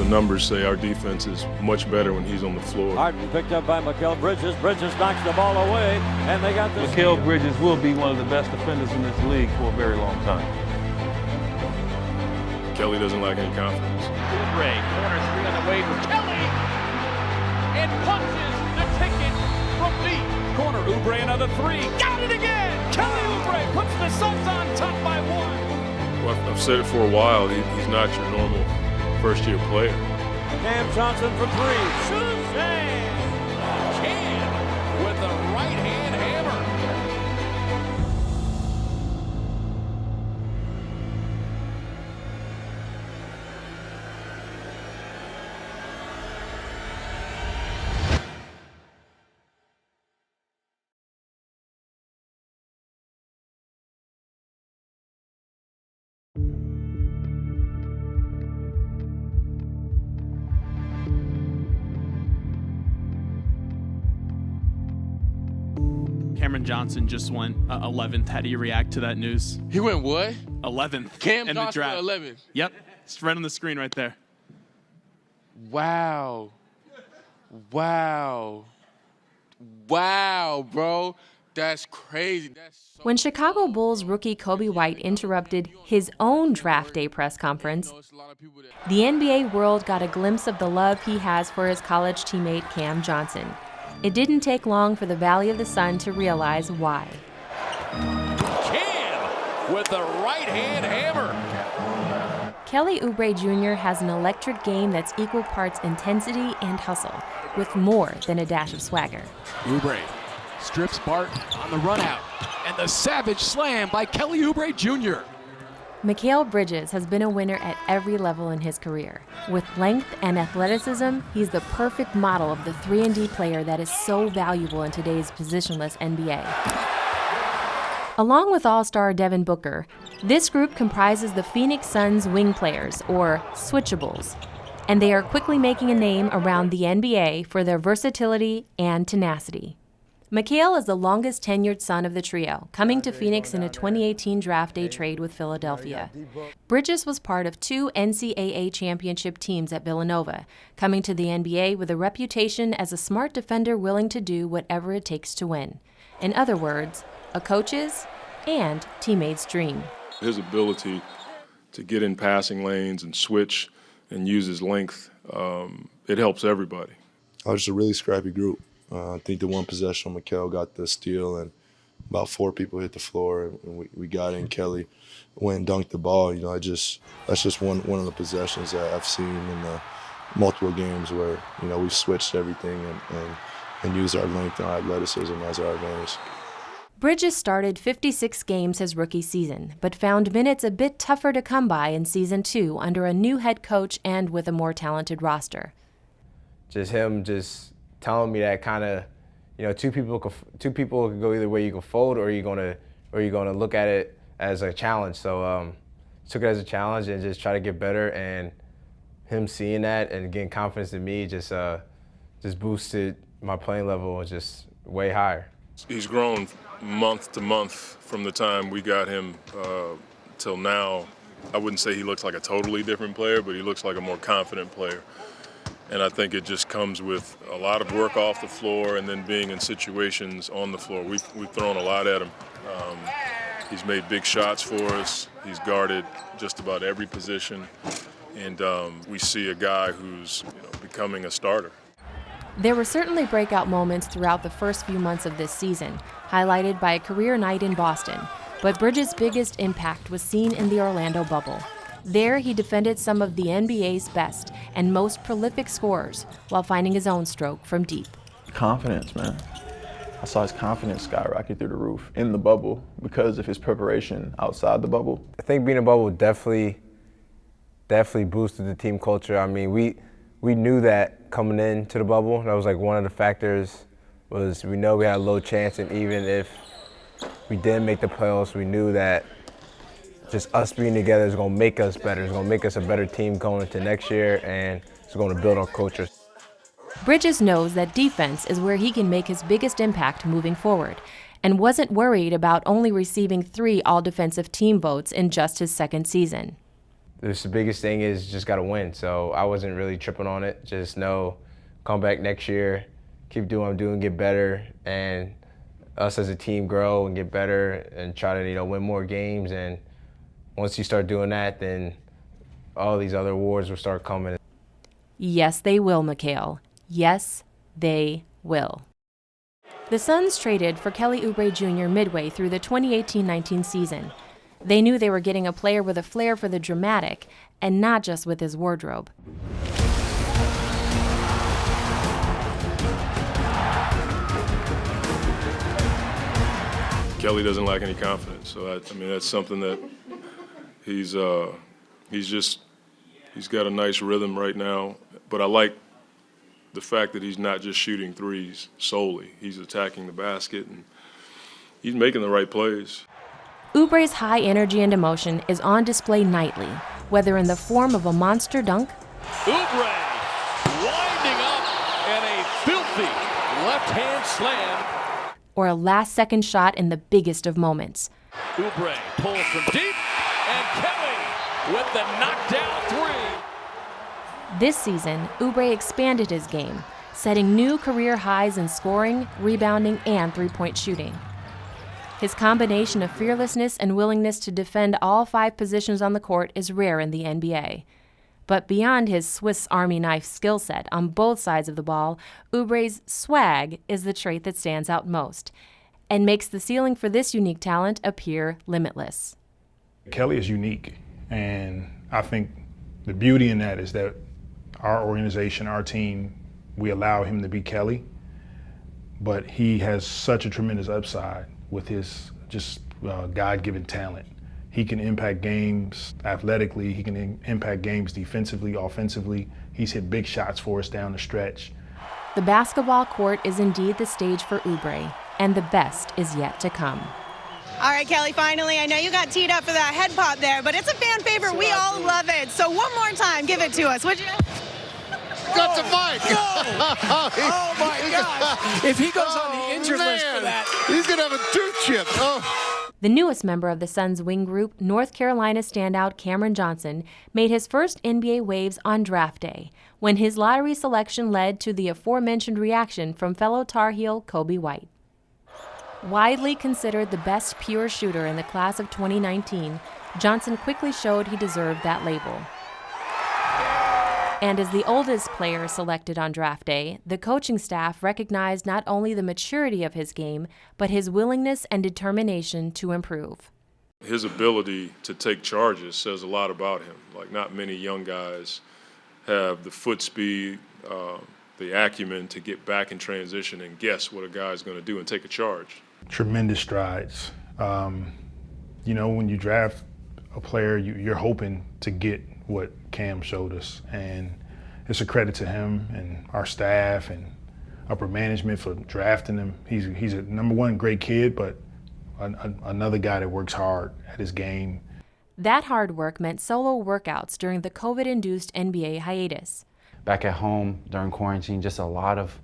the numbers say our defense is much better when he's on the floor. Harden picked up by Mikal Bridges. Bridges knocks the ball away, and they got this. Mikal Bridges will be one of the best defenders in this league for a very long time. Kelly doesn't lack any confidence. Oubre, corner three on the way for Kelly, and punches the ticket from deep. Corner, Oubre, another three. Got it again! Kelly Oubre puts the Suns on top by one. Well, I've said it for a while, he's not your normal first-year player. Cam Johnson for three. Suzanne! Cam with the right-hand hammer. Cameron Johnson just went 11th. How do you react to that news? He went what? 11th. Cam in the Johnson draft. went 11th. Yep. It's right on the screen right there. Wow. Wow. Wow, bro. That's crazy. When Chicago Bulls rookie Kobe White interrupted his own draft day press conference, the NBA world got a glimpse of the love he has for his college teammate Cam Johnson. It didn't take long for the Valley of the Sun to realize why. Cam with the right-hand hammer. Kelly Oubre Jr. has an electric game that's equal parts intensity and hustle, with more than a dash of swagger. Oubre strips Bart on the run out, and the savage slam by Kelly Oubre Jr. Mikal Bridges has been a winner at every level in his career. With length and athleticism, he's the perfect model of the 3-and-D player that is so valuable in today's positionless NBA. Along with All-Star Devin Booker, this group comprises the Phoenix Suns wing players, or switchables, and they are quickly making a name around the NBA for their versatility and tenacity. Mikal is the longest tenured son of the trio, coming to Phoenix in a 2018 draft day trade with Philadelphia. Bridges was part of 2 NCAA championship teams at Villanova, coming to the NBA with a reputation as a smart defender willing to do whatever it takes to win. In other words, a coach's and teammate's dream. His ability to get in passing lanes and switch and use his length, it helps everybody. I was just a really scrappy group. I think the one possession, Mikal got the steal, and about 4 people hit the floor, and we got in. Kelly went and dunked the ball. You know, that's just one of the possessions that I've seen in the multiple games where, you know, we've switched everything and used our length and our athleticism as our advantage. Bridges started 56 games his rookie season, but found minutes a bit tougher to come by in Season 2 under a new head coach and with a more talented roster. Just him telling me that kind of, you know, two people could go either way. You can fold, or you're gonna look at it as a challenge. So took it as a challenge and just try to get better. And him seeing that and getting confidence in me just boosted my playing level just way higher. He's grown month to month from the time we got him till now. I wouldn't say he looks like a totally different player, but he looks like a more confident player. And I think it just comes with a lot of work off the floor and then being in situations on the floor. We've thrown a lot at him. He's made big shots for us. He's guarded just about every position. And we see a guy who's, you know, becoming a starter. There were certainly breakout moments throughout the first few months of this season, highlighted by a career night in Boston. But Bridges' biggest impact was seen in the Orlando bubble. There, he defended some of the NBA's best and most prolific scorers while finding his own stroke from deep. Confidence, man. I saw his confidence skyrocket through the roof in the bubble because of his preparation outside the bubble. I think being in the bubble definitely boosted the team culture. I mean, we knew that coming into the bubble. That was like one of the factors. Was we know we had a low chance, and even if we didn't make the playoffs, we knew that just us being together is going to make us better. It's going to make us a better team going into next year, and it's going to build our culture. Bridges knows that defense is where he can make his biggest impact moving forward, and wasn't worried about only receiving 3 all-defensive team votes in just his second season. the biggest thing is just got to win. So I wasn't really tripping on it. Just know, come back next year, keep doing what I'm doing, get better, and us as a team grow and get better and try to, win more games. And once you start doing that, then all these other awards will start coming. Yes, they will, Mikal. Yes, they will. The Suns traded for Kelly Oubre Jr. midway through the 2018-19 season. They knew they were getting a player with a flair for the dramatic and not just with his wardrobe. Kelly doesn't lack any confidence, so that's something that he's got a nice rhythm right now. But I like the fact that he's not just shooting threes solely. He's attacking the basket and he's making the right plays. Oubre's high energy and emotion is on display nightly, whether in the form of a monster dunk, Oubre winding up and a filthy left-hand slam. or a last-second shot in the biggest of moments. Oubre pulls from deep, and Kelly with the knockdown three. This season, Oubre expanded his game, setting new career highs in scoring, rebounding, and three-point shooting. His combination of fearlessness and willingness to defend all 5 positions on the court is rare in the NBA. But beyond his Swiss Army knife skill set on both sides of the ball, Oubre's swag is the trait that stands out most and makes the ceiling for this unique talent appear limitless. Kelly is unique, and I think the beauty in that is that our organization, our team, we allow him to be Kelly, but he has such a tremendous upside with his just God-given talent. He can impact games athletically, he can impact games defensively, offensively. He's hit big shots for us down the stretch. The basketball court is indeed the stage for Oubre, and the best is yet to come. All right, Kelly, finally, I know you got teed up for that head pop there, but it's a fan favorite. We all love it. So one more time, give it to us, would you? Got the mic. Oh my gosh. If he goes on the injured list for that. He's going to have a tooth chip. Oh. The newest member of the Suns wing group, North Carolina standout Cameron Johnson, made his first NBA waves on draft day, when his lottery selection led to the aforementioned reaction from fellow Tar Heel Kobe White. Widely considered the best pure shooter in the class of 2019, Johnson quickly showed he deserved that label. And as the oldest player selected on draft day, the coaching staff recognized not only the maturity of his game, but his willingness and determination to improve. His ability to take charges says a lot about him. Like, not many young guys have the foot speed, the acumen to get back in transition and guess what a guy's going to do and take a charge. Tremendous strides. When you draft a player, you're hoping to get what Cam showed us, and it's a credit to him and our staff and upper management for drafting him. He's a number one great kid, but another guy that works hard at his game. That hard work meant solo workouts during the COVID-induced NBA hiatus. Back at home during quarantine, just a lot of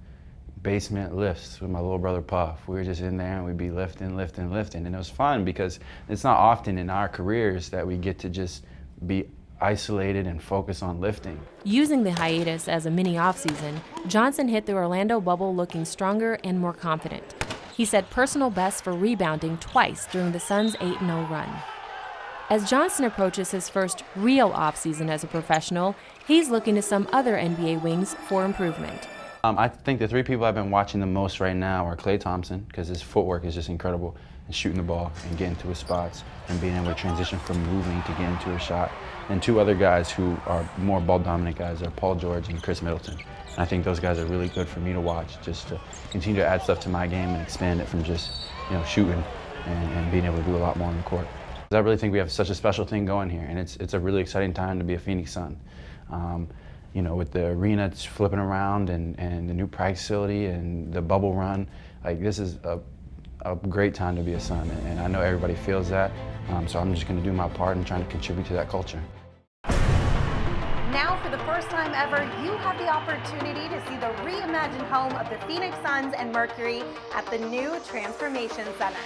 basement lifts with my little brother Puff. We were just in there and we'd be lifting, and it was fun because it's not often in our careers that we get to just be isolated and focus on lifting. Using the hiatus as a mini offseason, Johnson hit the Orlando bubble looking stronger and more confident. He set personal bests for rebounding twice during the Suns' 8-0 run. As Johnson approaches his first real offseason as a professional, he's looking to some other NBA wings for improvement. I think the 3 people I've been watching the most right now are Klay Thompson, because his footwork is just incredible, and shooting the ball and getting to his spots and being able to transition from moving to getting to a shot. And 2 other guys who are more ball-dominant guys are Paul George and Chris Middleton. And I think those guys are really good for me to watch, just to continue to add stuff to my game and expand it from just shooting and being able to do a lot more on the court. I really think we have such a special thing going here, and it's a really exciting time to be a Phoenix Sun. With the arena flipping around and the new practice facility and the bubble run, this is a great time to be a Sun, and I know everybody feels that. So I'm just going to do my part in trying to contribute to that culture. Now, for the first time ever, you have the opportunity to see the reimagined home of the Phoenix Suns and Mercury at the new Transformation Center.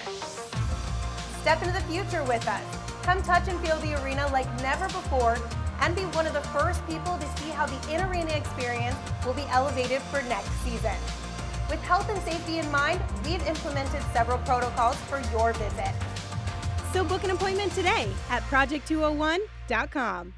Step into the future with us. Come touch and feel the arena like never before and be one of the first people to see how the in-arena experience will be elevated for next season. With health and safety in mind, we've implemented several protocols for your visit. So book an appointment today at project201.com.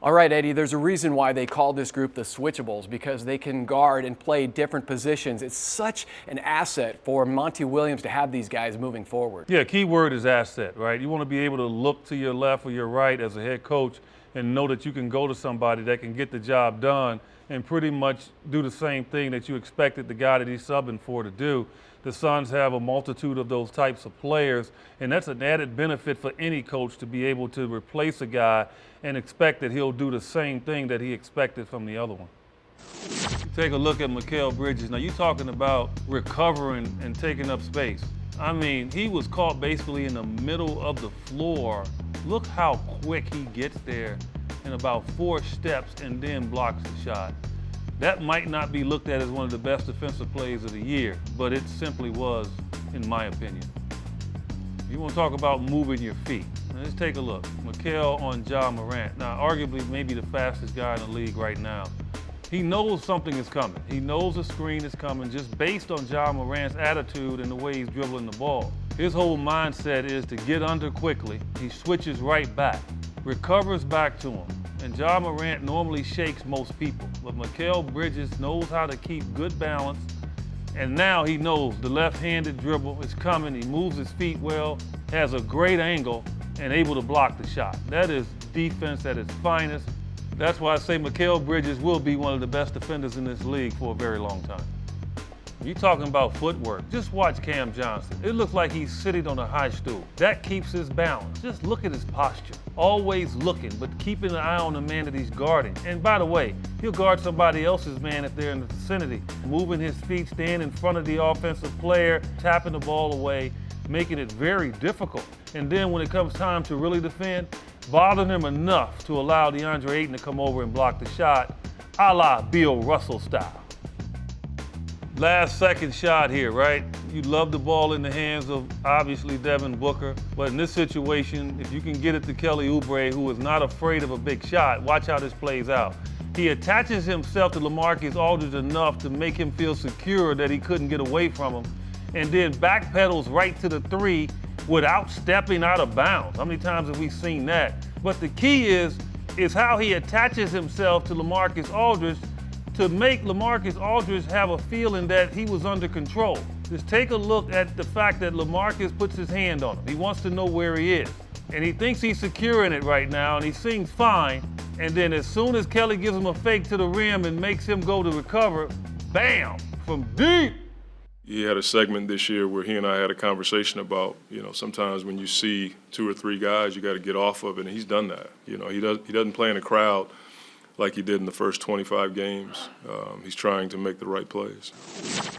All right, Eddie, there's a reason why they call this group the Switchables, because they can guard and play different positions. It's such an asset for Monty Williams to have these guys moving forward. Yeah, key word is asset, right? You want to be able to look to your left or your right as a head coach and know that you can go to somebody that can get the job done and pretty much do the same thing that you expected the guy that he's subbing for to do. The Suns have a multitude of those types of players, and that's an added benefit for any coach to be able to replace a guy and expect that he'll do the same thing that he expected from the other one. Take a look at Mikal Bridges. Now, you're talking about recovering and taking up space. I mean, he was caught basically in the middle of the floor. Look how quick he gets there in about 4 steps and then blocks the shot. That might not be looked at as one of the best defensive plays of the year, but it simply was, in my opinion. You want to talk about moving your feet. Now, let's take a look. Mikal on Ja Morant. Now, arguably maybe the fastest guy in the league right now. He knows something is coming. He knows a screen is coming just based on Ja Morant's attitude and the way he's dribbling the ball. His whole mindset is to get under quickly. He switches right back, recovers back to him. And Ja Morant normally shakes most people, but Mikal Bridges knows how to keep good balance, and now he knows the left-handed dribble is coming. He moves his feet well, has a great angle, and able to block the shot. That is defense at its finest. That's why I say Mikal Bridges will be one of the best defenders in this league for a very long time. You're talking about footwork. Just watch Cam Johnson. It looks like he's sitting on a high stool. That keeps his balance. Just look at his posture. Always looking, but keeping an eye on the man that he's guarding. And by the way, he'll guard somebody else's man if they're in the vicinity. Moving his feet, staying in front of the offensive player, tapping the ball away, making it very difficult. And then when it comes time to really defend, bothering him enough to allow DeAndre Ayton to come over and block the shot, a la Bill Russell style. Last second shot here, right? You'd love the ball in the hands of, obviously, Devin Booker. But in this situation, if you can get it to Kelly Oubre, who is not afraid of a big shot, watch how this plays out. He attaches himself to LaMarcus Aldridge enough to make him feel secure that he couldn't get away from him, and then backpedals right to the 3 without stepping out of bounds. How many times have we seen that? But the key is how he attaches himself to LaMarcus Aldridge to make LaMarcus Aldridge have a feeling that he was under control. Just take a look at the fact that LaMarcus puts his hand on him. He wants to know where he is. And he thinks he's secure in it right now, and he seems fine. And then as soon as Kelly gives him a fake to the rim and makes him go to recover, bam, from deep. He had a segment this year where he and I had a conversation about, sometimes when you see 2 or 3 guys, you got to get off of it, and he's done that. He doesn't play in a crowd like he did in the first 25 games. He's trying to make the right plays.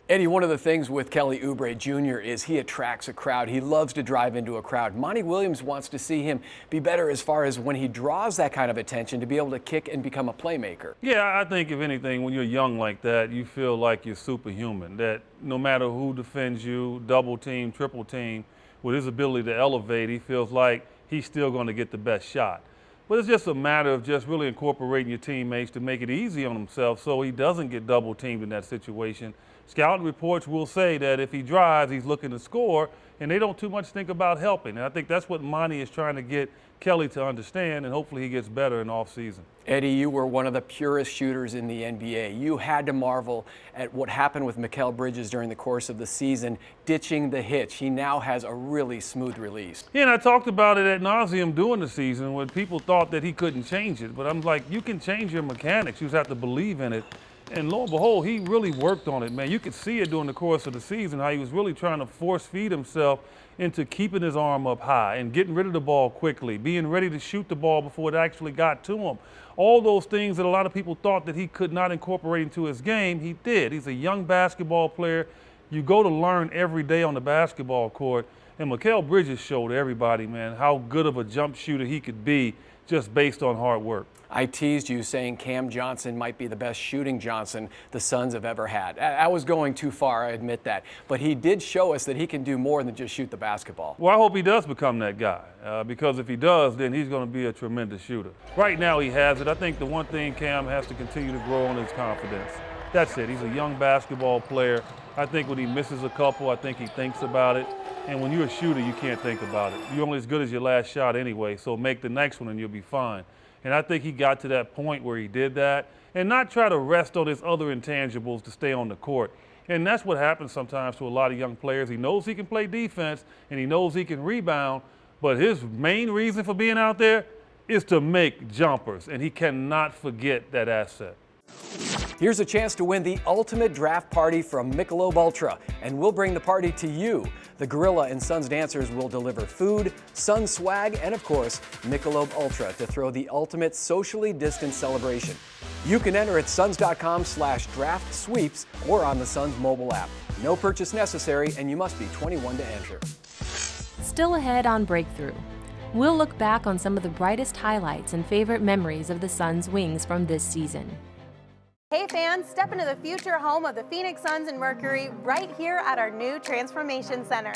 Eddie, one of the things with Kelly Oubre Jr. is he attracts a crowd. He loves to drive into a crowd. Monty Williams wants to see him be better as far as when he draws that kind of attention to be able to kick and become a playmaker. Yeah, I think if anything, when you're young like that, you feel like you're superhuman, that no matter who defends you, double team, triple team, with his ability to elevate, he feels like he's still going to get the best shot. But it's just a matter of just really incorporating your teammates to make it easy on himself so he doesn't get double teamed in that situation. Scout reports will say that if he drives, he's looking to score, and they don't too much think about helping. And I think that's what Monty is trying to get Kelly to understand, and hopefully he gets better in offseason. Eddie, you were one of the purest shooters in the NBA. You had to marvel at what happened with Mikal Bridges during the course of the season, ditching the hitch. He now has a really smooth release. Yeah, and I talked about it ad nauseum during the season when people thought that he couldn't change it. But I'm like, you can change your mechanics. You just have to believe in it. And lo and behold, he really worked on it, man. You could see it during the course of the season, how he was really trying to force feed himself into keeping his arm up high and getting rid of the ball quickly, being ready to shoot the ball before it actually got to him. All those things that a lot of people thought that he could not incorporate into his game, he did. He's a young basketball player. You go to learn every day on the basketball court. And Mikal Bridges showed everybody, man, how good of a jump shooter he could be just based on hard work. I teased you saying Cam Johnson might be the best shooting Johnson the Suns have ever had. I was going too far, I admit that. But he did show us that he can do more than just shoot the basketball. Well, I hope he does become that guy, because if he does, then he's going to be a tremendous shooter. Right now he has it. I think the one thing Cam has to continue to grow on is confidence. That's it. He's a young basketball player. I think when he misses a couple, I think he thinks about it. And when you're a shooter, you can't think about it. You're only as good as your last shot anyway, so make the next one and you'll be fine. And I think he got to that point where he did that and not try to rest on his other intangibles to stay on the court. And that's what happens sometimes to a lot of young players. He knows he can play defense and he knows he can rebound, but his main reason for being out there is to make jumpers, and he cannot forget that asset. Here's a chance to win the ultimate draft party from Michelob Ultra, and we'll bring the party to you. The Gorilla and Sons dancers will deliver food, Sun swag, and of course, Michelob Ultra to throw the ultimate socially distanced celebration. You can enter at suns.com/draft sweeps or on the Suns mobile app. No purchase necessary, and you must be 21 to enter. Still ahead on Breakthrough. We'll look back on some of the brightest highlights and favorite memories of the Suns' wings from this season. Hey fans, step into the future home of the Phoenix Suns and Mercury right here at our new Transformation Center.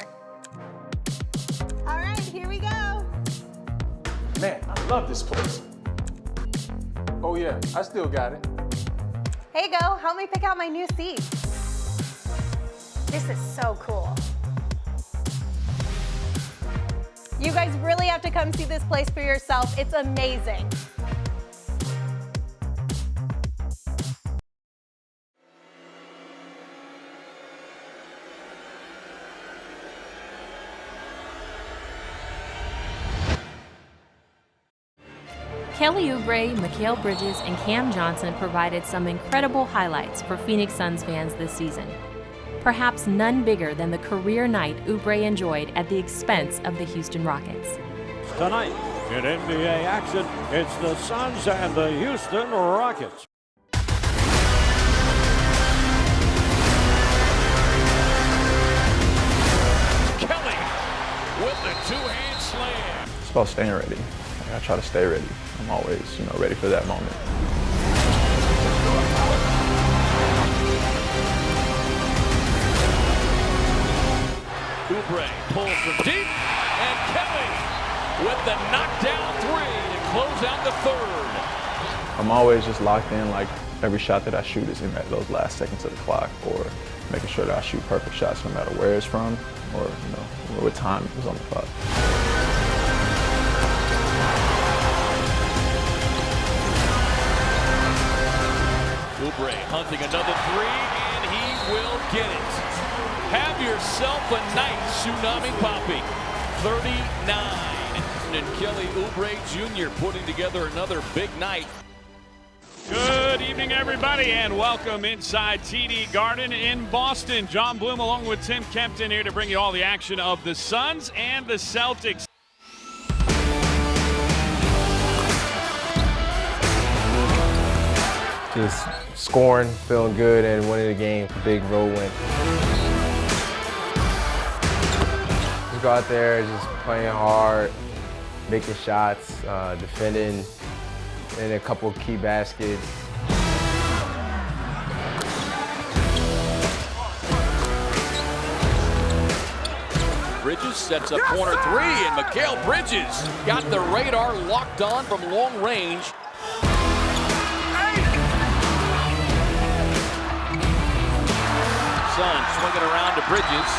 All right, here we go. Man, I love this place. Oh yeah, I still got it. Hey Go, help me pick out my new seat. This is so cool. You guys really have to come see this place for yourself. It's amazing. Kelly Oubre, Mikal Bridges, and Cam Johnson provided some incredible highlights for Phoenix Suns fans this season. Perhaps none bigger than the career night Oubre enjoyed at the expense of the Houston Rockets. Tonight in NBA action, it's the Suns and the Houston Rockets. Kelly with the two-hand slam. It's about staying ready. I try to stay ready. I'm always, ready for that moment. Oubre pulls from deep, and Kelly with the knockdown three to close out the third. I'm always just locked in, like every shot that I shoot is in those last seconds of the clock, or making sure that I shoot perfect shots no matter where it's from, or what time is on the clock. Oubre hunting another three, and he will get it. Have yourself a night, Tsunami Poppy. 39. And Kelly Oubre Jr. putting together another big night. Good evening, everybody, and welcome inside TD Garden in Boston. John Bloom along with Tim Kempton here to bring you all the action of the Suns and the Celtics. Just scoring, feeling good, and winning the game. Big road win. Just go out there, just playing hard, making shots, defending, and a couple key baskets. Bridges sets up corner three, and Mikal Bridges got the radar locked on from long range. Sun swinging around to Bridges.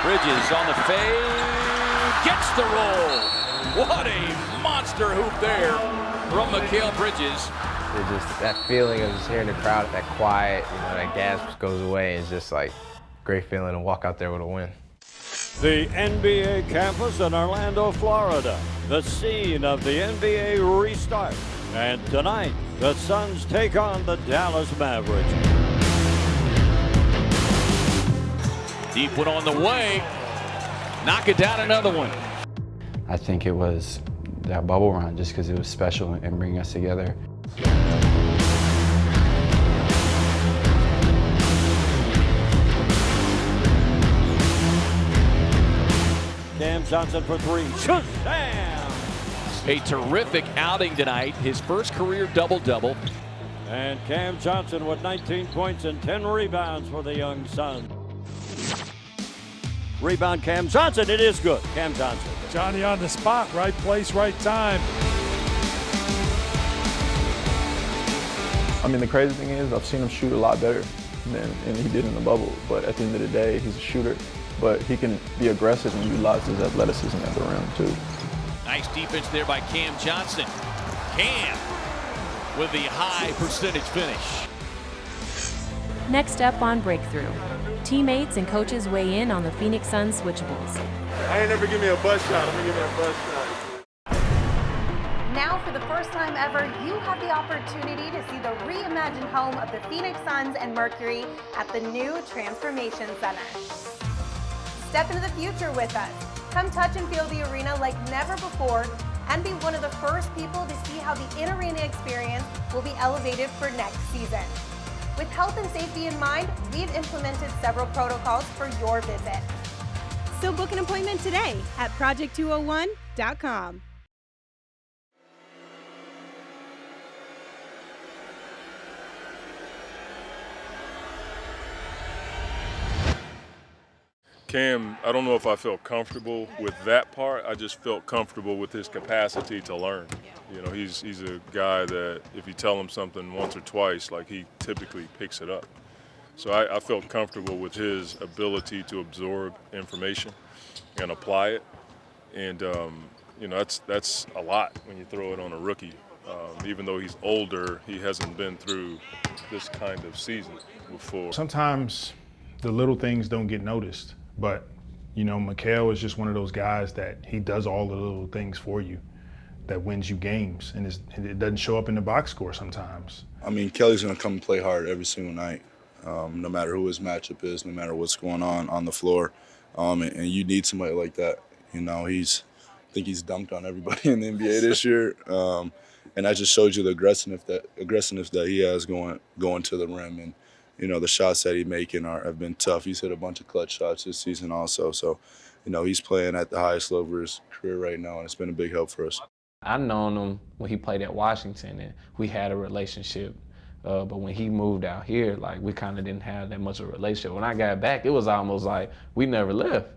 Bridges on the fade, gets the roll. What a monster hoop there from Mikal Bridges. It's just that feeling of just hearing the crowd, that quiet, that gas goes away. It's just like great feeling to walk out there with a win. The NBA campus in Orlando, Florida, the scene of the NBA restart. And tonight, the Suns take on the Dallas Mavericks. Deep one on the way. Knock it down, another one. I think it was that bubble run just because it was special and bringing us together. Cam Johnson for three. Shazam! A terrific outing tonight. His first career double-double. And Cam Johnson with 19 points and 10 rebounds for the young Suns. Rebound Cam Johnson, it is good. Cam Johnson. Johnny on the spot, right place, right time. I mean, the crazy thing is I've seen him shoot a lot better than he did in the bubble, but at the end of the day, he's a shooter, but he can be aggressive and utilize his athleticism at the rim too. Nice defense there by Cam Johnson. Cam with the high percentage finish. Next up on Breakthrough, teammates and coaches weigh in on the Phoenix Suns switchables. I ain't never give me a buzz shot. I'm gonna give me a buzz shot. Now, for the first time ever, you have the opportunity to see the reimagined home of the Phoenix Suns and Mercury at the new Transformation Center. Step into the future with us. Come touch and feel the arena like never before and be one of the first people to see how the in-arena experience will be elevated for next season. With health and safety in mind, we've implemented several protocols for your visit. So book an appointment today at project201.com. Cam, I don't know if I felt comfortable with that part. I just felt comfortable with his capacity to learn. You know, he's a guy that if you tell him something once or twice, like he typically picks it up. So I felt comfortable with his ability to absorb information and apply it. And, you know, that's a lot when you throw it on a rookie. Even though he's older, he hasn't been through this kind of season before. Sometimes the little things don't get noticed. But, you know, Mikal is just one of those guys that he does all the little things for you that wins you games. And it doesn't show up in the box score sometimes. I mean, Kelly's going to come and play hard every single night, no matter who his matchup is, no matter what's going on the floor. And you need somebody like that. You know, I think he's dunked on everybody in the NBA this year. And that just shows you the aggressiveness that he has going to the rim. And, you know, the shots that he's making have been tough. He's hit a bunch of clutch shots this season also. So, you know, he's playing at the highest level of his career right now, and it's been a big help for us. I've known him when he played at Washington, and we had a relationship. But when he moved out here, like, we kind of didn't have that much of a relationship. When I got back, it was almost like we never left.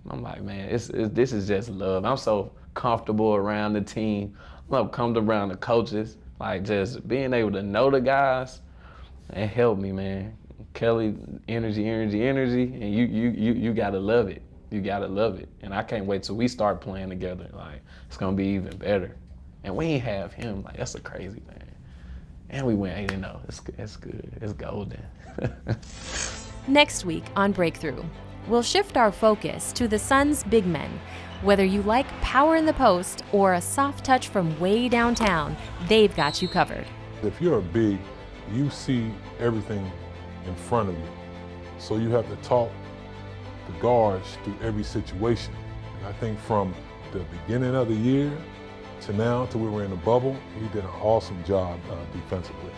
I'm like, man, this is just love. I'm so comfortable around the team. I'm comfortable around the coaches. Like, just being able to know the guys. It helped me, man. Kelly, energy, and you gotta love it. You gotta love it. And I can't wait till we start playing together. Like, it's gonna be even better. And we ain't have him. Like, that's a crazy thing. And we went 8-0. It's good. It's golden. Next week on Breakthrough, we'll shift our focus to the Suns' big men. Whether you like power in the post or a soft touch from way downtown, they've got you covered. If you're a big, you see everything in front of you. So you have to talk the guards through every situation. And I think from the beginning of the year to now, to where we're in the bubble, he did an awesome job defensively.